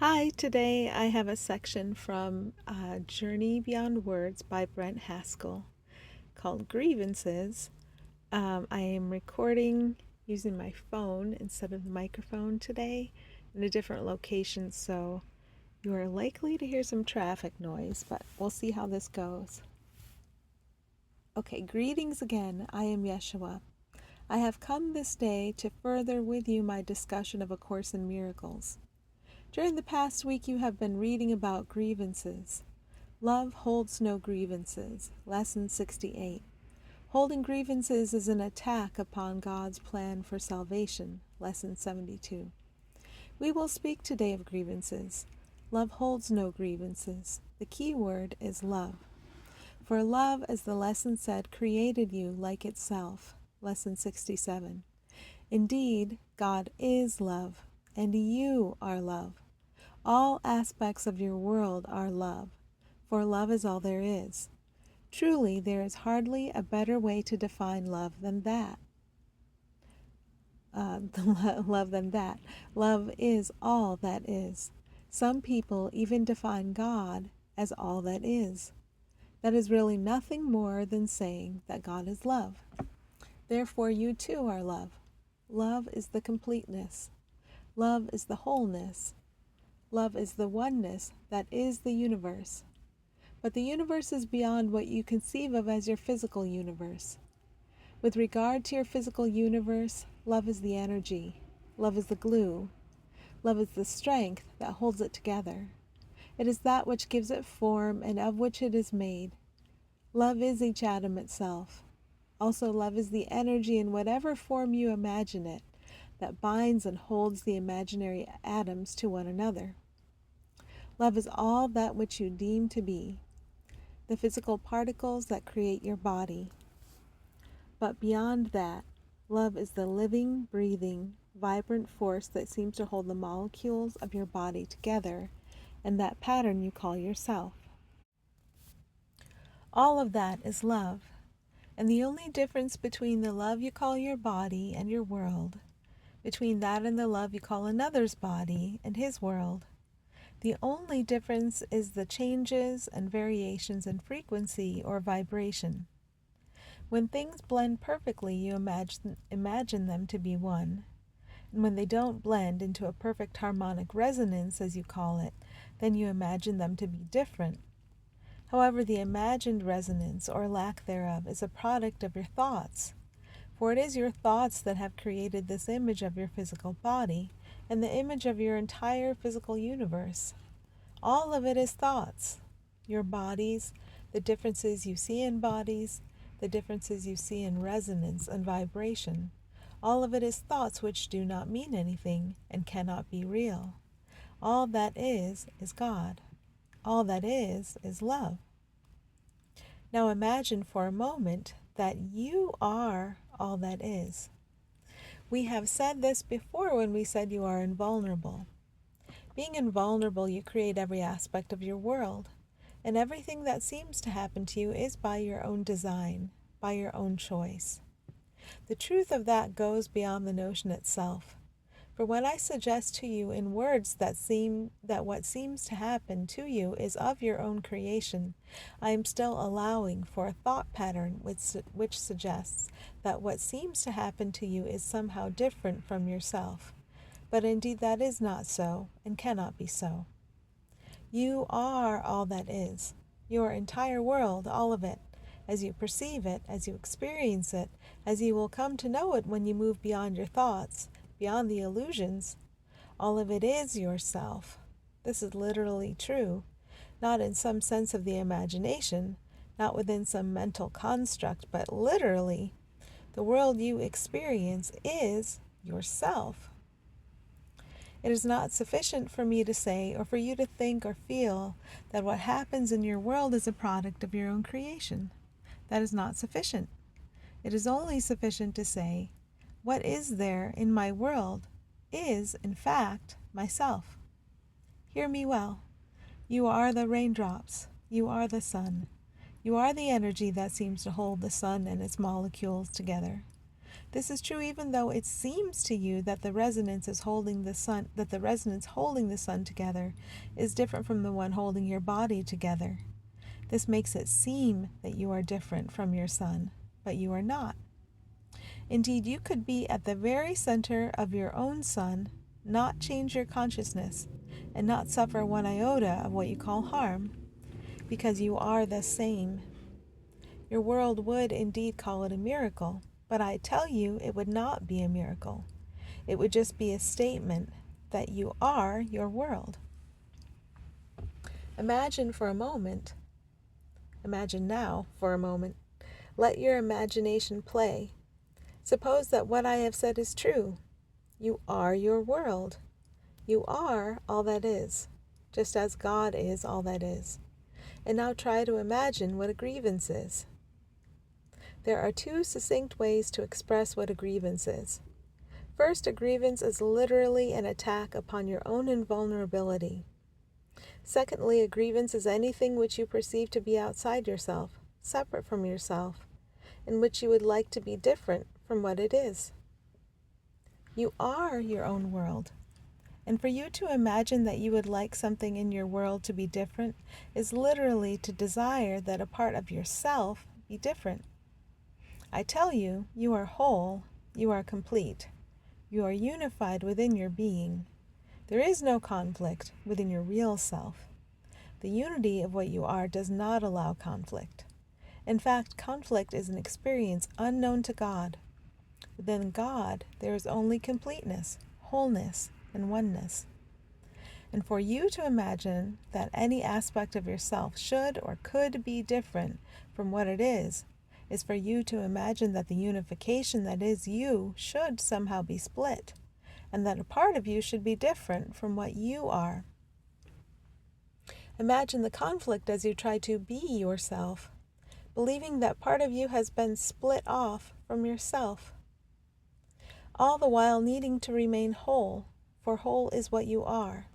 Hi, today I have a section from Journey Beyond Words by Brent Haskell called Grievances. I am recording using my phone instead of the microphone today in a different location, so you are likely to hear some traffic noise, but we'll see how this goes. Okay, greetings again. I am Jeshua. I have come this day to further with you my discussion of A Course in Miracles. During the past week you have been reading about grievances. Love holds no grievances. Lesson 68. Holding grievances is an attack upon God's plan for salvation. Lesson 72. We will speak today of grievances. Love holds no grievances. The key word is love. For love, as the lesson said, created you like itself. Lesson 67. Indeed, God is love, and you are love. All aspects of your world are love, for love is all there is. Truly, there is hardly a better way to define love than that. Love is all that is. Some people even define God as all that is. That is really nothing more than saying that God is love. Therefore, you too are love. Love is the completeness. Love is the wholeness. Love is the oneness that is the universe. But the universe is beyond what you conceive of as your physical universe. With regard to your physical universe, love is the energy. Love is the glue. Love is the strength that holds it together. It is that which gives it form and of which it is made. Love is each atom itself. Also, love is the energy in whatever form you imagine it, that binds and holds the imaginary atoms to one another. Love is all that which you deem to be, the physical particles that create your body. But beyond that, love is the living, breathing, vibrant force that seems to hold the molecules of your body together, and that pattern you call yourself. All of that is love, and the only difference between the love you call your body and your world, between that and the love you call another's body and his world, the only difference is the changes and variations in frequency or vibration. When things blend perfectly, you imagine them to be one. And when they don't blend into a perfect harmonic resonance, as you call it, then you imagine them to be different. However, the imagined resonance, or lack thereof, is a product of your thoughts. For it is your thoughts that have created this image of your physical body, and the image of your entire physical universe. All of it is thoughts. Your bodies, the differences you see in bodies, the differences you see in resonance and vibration. All of it is thoughts which do not mean anything and cannot be real. All that is God. All that is love. Now imagine for a moment that you are all that is. We have said this before when we said you are invulnerable. Being invulnerable, you create every aspect of your world, and everything that seems to happen to you is by your own design, by your own choice. The truth of that goes beyond the notion itself. For when I suggest to you in words that what seems to happen to you is of your own creation, I am still allowing for a thought pattern which suggests that what seems to happen to you is somehow different from yourself. But indeed that is not so, and cannot be so. You are all that is, your entire world, all of it, as you perceive it, as you experience it, as you will come to know it when you move beyond your thoughts, beyond the illusions. All of it is yourself. This is literally true, not in some sense of the imagination, not within some mental construct, but literally, the world you experience is yourself. It is not sufficient for me to say, or for you to think or feel, that what happens in your world is a product of your own creation. That is not sufficient. It is only sufficient to say, what is there in my world is, in fact, myself. Hear me well. You are the raindrops. You are the sun. You are the energy that seems to hold the sun and its molecules together. This is true even though it seems to you that the resonance holding the sun together is different from the one holding your body together. This makes it seem that you are different from your sun, but you are not. Indeed, you could be at the very center of your own sun, not change your consciousness, and not suffer one iota of what you call harm, because you are the same. Your world would indeed call it a miracle, but I tell you it would not be a miracle. It would just be a statement that you are your world. Imagine now for a moment. Let your imagination play. Suppose that what I have said is true. You are your world. You are all that is, just as God is all that is. And now try to imagine what a grievance is. There are two succinct ways to express what a grievance is. First, a grievance is literally an attack upon your own invulnerability. Secondly, a grievance is anything which you perceive to be outside yourself, separate from yourself, in which you would like to be different from what it is. You are your own world. And for you to imagine that you would like something in your world to be different is literally to desire that a part of yourself be different. I tell you, you are whole, you are complete, you are unified within your being. There is no conflict within your real self. The unity of what you are does not allow conflict. In fact, conflict is an experience unknown to God. Within God, there is only completeness, wholeness, and oneness. And for you to imagine that any aspect of yourself should or could be different from what it is for you to imagine that the unification that is you should somehow be split, and that a part of you should be different from what you are. Imagine the conflict as you try to be yourself, believing that part of you has been split off from yourself, all the while needing to remain whole, for whole is what you are.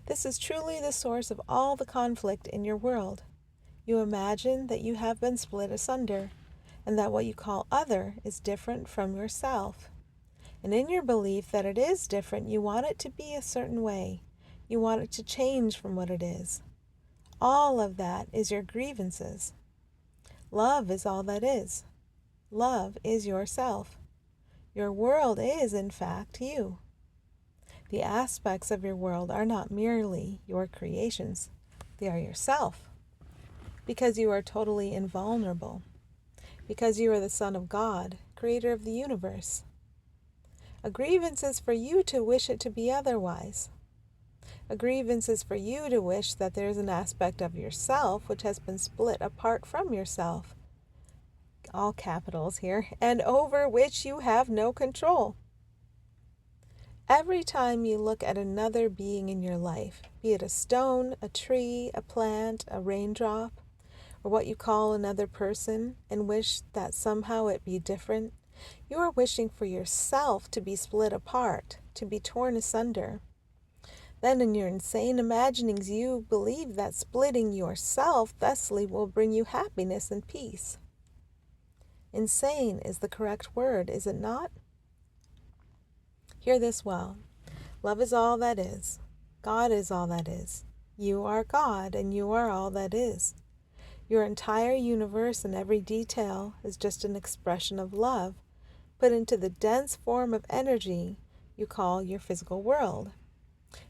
This is truly the source of all the conflict in your world. You imagine that you have been split asunder, and that what you call other is different from yourself. And in your belief that it is different, you want it to be a certain way. You want it to change from what it is. All of that is your grievances. Love is all that is. Love is yourself. Your world is, in fact, you. The aspects of your world are not merely your creations. They are yourself. Because you are totally invulnerable. Because you are the Son of God, creator of the universe. A grievance is for you to wish it to be otherwise. A grievance is for you to wish that there is an aspect of yourself which has been split apart from yourself, all capitals here, and over which you have no control. Every time you look at another being in your life, be it a stone, a tree, a plant, a raindrop, or what you call another person, and wish that somehow it be different, you are wishing for yourself to be split apart, to be torn asunder. Then in your insane imaginings you believe that splitting yourself thusly will bring you happiness and peace. Insane is the correct word, is it not? Hear this well. Love is all that is. God is all that is. You are God, and you are all that is. Your entire universe and every detail is just an expression of love, put into the dense form of energy you call your physical world.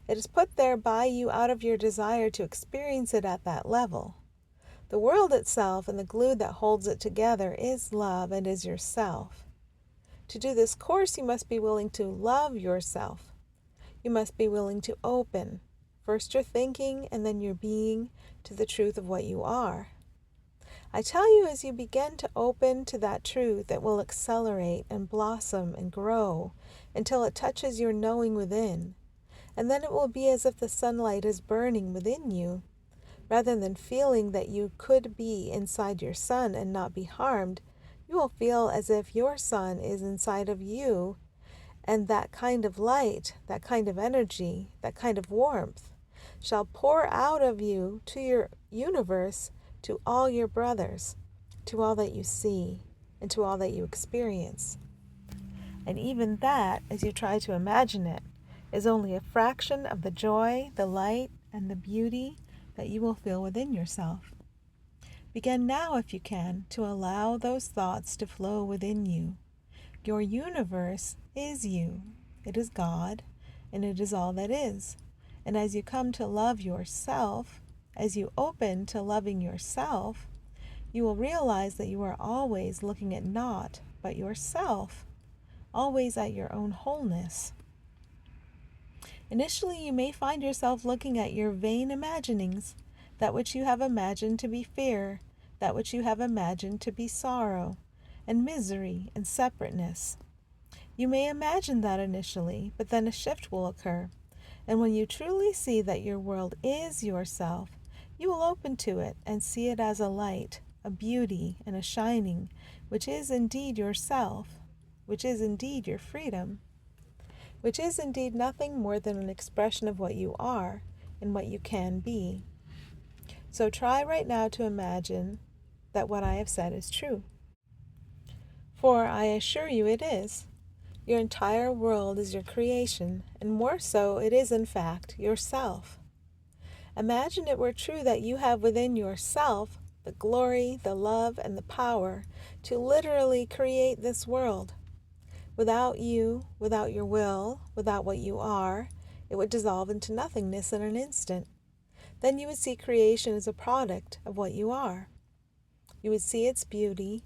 It is put there by you out of your desire to experience it at that level. The world itself and the glue that holds it together is love and is yourself. To do this course, you must be willing to love yourself. You must be willing to open, first your thinking and then your being, to the truth of what you are. I tell you, as you begin to open to that truth, it will accelerate and blossom and grow until it touches your knowing within. And then it will be as if the sunlight is burning within you. Rather than feeling that you could be inside your sun and not be harmed, you will feel as if your sun is inside of you, and that kind of light, that kind of energy, that kind of warmth shall pour out of you to your universe, to all your brothers, to all that you see, and to all that you experience. And even that, as you try to imagine it, is only a fraction of the joy, the light, and the beauty that you will feel within yourself. Begin now, if you can, to allow those thoughts to flow within you. Your universe is you. It is God, and it is all that is. And as you come to love yourself, as you open to loving yourself, you will realize that you are always looking at naught but yourself, always at your own wholeness. Initially, you may find yourself looking at your vain imaginings, that which you have imagined to be fear, that which you have imagined to be sorrow, and misery, and separateness. You may imagine that initially, but then a shift will occur, and when you truly see that your world is yourself, you will open to it and see it as a light, a beauty, and a shining, which is indeed yourself, which is indeed your freedom, which is indeed nothing more than an expression of what you are and what you can be. So try right now to imagine that what I have said is true. For I assure you it is. Your entire world is your creation, and more so, it is in fact yourself. Imagine it were true that you have within yourself the glory, the love, and the power to literally create this world. Without you, without your will, without what you are, it would dissolve into nothingness in an instant. Then you would see creation as a product of what you are. You would see its beauty.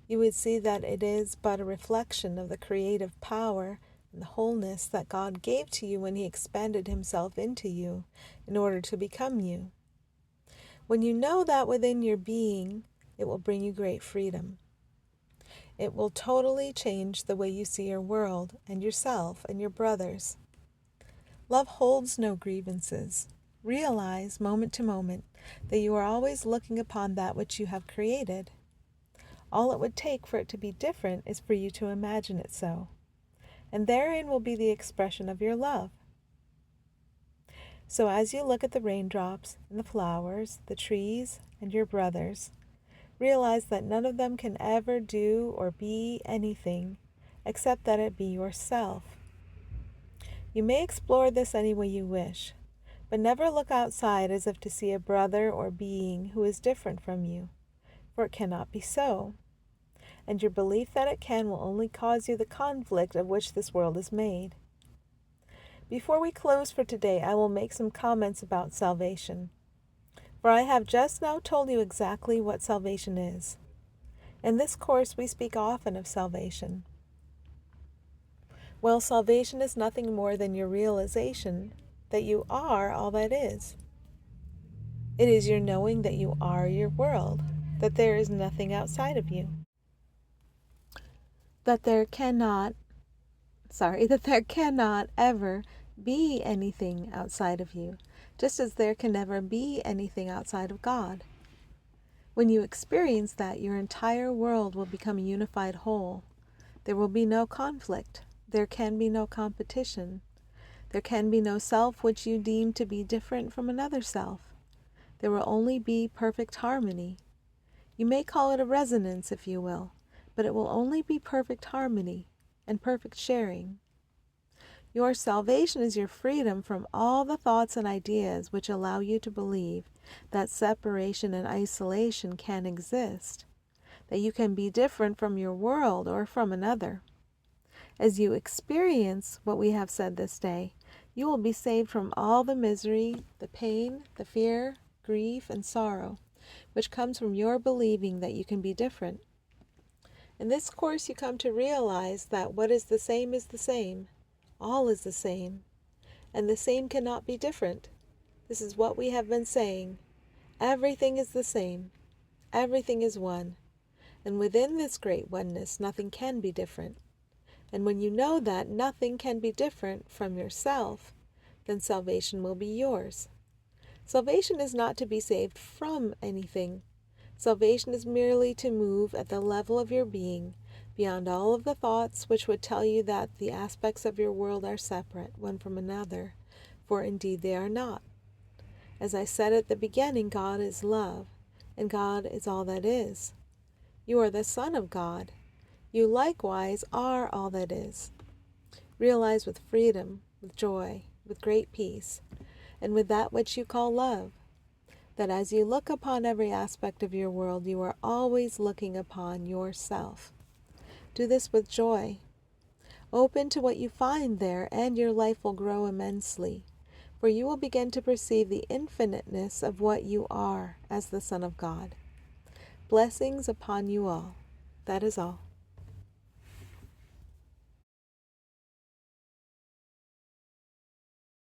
You would see that it is but a reflection of the creative power and the wholeness that God gave to you when He expanded Himself into you in order to become you. When you know that within your being, it will bring you great freedom. It will totally change the way you see your world and yourself and your brothers. Love holds no grievances. Realize, moment to moment, that you are always looking upon that which you have created. All it would take for it to be different is for you to imagine it so. And therein will be the expression of your love. So as you look at the raindrops and the flowers, the trees, and your brothers, realize that none of them can ever do or be anything except that it be yourself. You may explore this any way you wish, but never look outside as if to see a brother or being who is different from you, for it cannot be so. And your belief that it can will only cause you the conflict of which this world is made. Before we close for today, I will make some comments about salvation. For I have just now told you exactly what salvation is. In this course, we speak often of salvation. Well, salvation is nothing more than your realization that you are all that is. It is your knowing that you are your world, that there is nothing outside of you. That there cannot ever be anything outside of you, just as there can never be anything outside of God. When you experience that, your entire world will become a unified whole. There will be no conflict. There can be no competition. There can be no self which you deem to be different from another self. There will only be perfect harmony. You may call it a resonance, if you will, but it will only be perfect harmony and perfect sharing. Your salvation is your freedom from all the thoughts and ideas which allow you to believe that separation and isolation can exist, that you can be different from your world or from another. As you experience what we have said this day, you will be saved from all the misery, the pain, the fear, grief, and sorrow, which comes from your believing that you can be different. In this course, you come to realize that what is the same is the same. All is the same, and the same cannot be different. This is what we have been saying. Everything is the same. Everything is one. And within this great oneness, nothing can be different. And when you know that nothing can be different from yourself, then salvation will be yours. Salvation is not to be saved from anything. Salvation is merely to move at the level of your being, beyond all of the thoughts which would tell you that the aspects of your world are separate one from another, for indeed they are not. As I said at the beginning, God is love, and God is all that is. You are the Son of God, You likewise are all that is. Realize with freedom, with joy, with great peace, and with that which you call love, that as you look upon every aspect of your world, you are always looking upon yourself. Do this with joy. Open to what you find there, and your life will grow immensely, for you will begin to perceive the infiniteness of what you are as the Son of God. Blessings upon you all. That is all.